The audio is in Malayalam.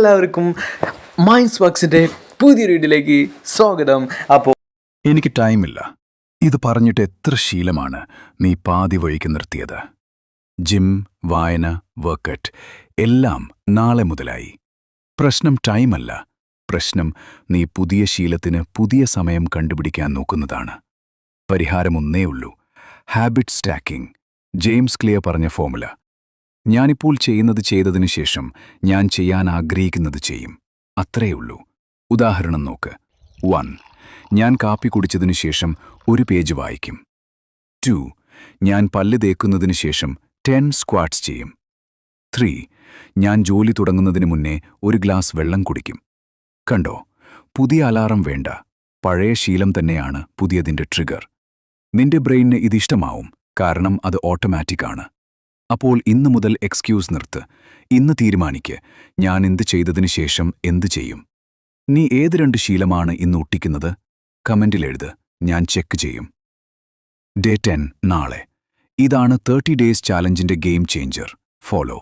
എല്ലാവർക്കും മൈൻഡ്സ് വർക്സിൻ്റെ പുതിയൊരു വീഡിയോയിലേക്ക് സ്വാഗതം. അപ്പോൾ എനിക്ക് ടൈമില്ല. ഇത് പറഞ്ഞിട്ട് എത്ര ശീലമാണ് നീ പാതി വഴിക്ക് നിർത്തിയത്? ജിം, വായന, വർക്കൗട്ട് എല്ലാം നാളെ മുതലായി. പ്രശ്നം ടൈമല്ല, പ്രശ്നം നീ പുതിയ ശീലത്തിന് പുതിയ സമയം കണ്ടുപിടിക്കാൻ നോക്കുന്നതാണ്. പരിഹാരം ഒന്നേ ഉള്ളൂ: ഹാബിറ്റ് സ്റ്റാക്കിംഗ്. ജെയിംസ് ക്ലിയർ പറഞ്ഞ ഫോർമുല. ഞാനിപ്പോൾ ചെയ്യുന്നത് ചെയ്തതിനു ശേഷം ഞാൻ ചെയ്യാൻ ആഗ്രഹിക്കുന്നത് ചെയ്യും. അത്രയുള്ളൂ. ഉദാഹരണം നോക്ക്. 1. ഞാൻ കാപ്പി കുടിച്ചതിനു ശേഷം ഒരു പേജ് വായിക്കും. 2. ഞാൻ പല്ല് തേക്കുന്നതിനു ശേഷം 10 സ്ക്വാട്ട്സ് ചെയ്യും. 3. ഞാൻ ജോലി തുടങ്ങുന്നതിന് മുന്നേ ഒരു ഗ്ലാസ് വെള്ളം കുടിക്കും. കണ്ടോ? പുതിയ അലാറം വേണ്ട, പഴയ ശീലം തന്നെയാണ് പുതിയതിൻ്റെ ട്രിഗർ. നിന്റെ ബ്രെയിനിന് ഇതിഷ്ടമാവും, കാരണം അത് ഓട്ടോമാറ്റിക്കാണ്. അപ്പോൾ ഇന്നു മുതൽ എക്സ്ക്യൂസ് നിർത്ത്. ഇന്ന് തീരുമാനിക്ക്, ഞാൻ എന്ത് ചെയ്തതിനു ശേഷം എന്ത് ചെയ്യും. നീ ഏത് 2 ശീലമാണ് ഇന്ന് ഒട്ടിക്കുന്നത്? കമന്റിൽ എഴുത്, ഞാൻ ചെക്ക് ചെയ്യും. ഡേ 10 നാളെ. ഇതാണ് 30 ഡേയ്സ് ചാലഞ്ചിന്റെ ഗെയിം ചേഞ്ചർ. ഫോളോ.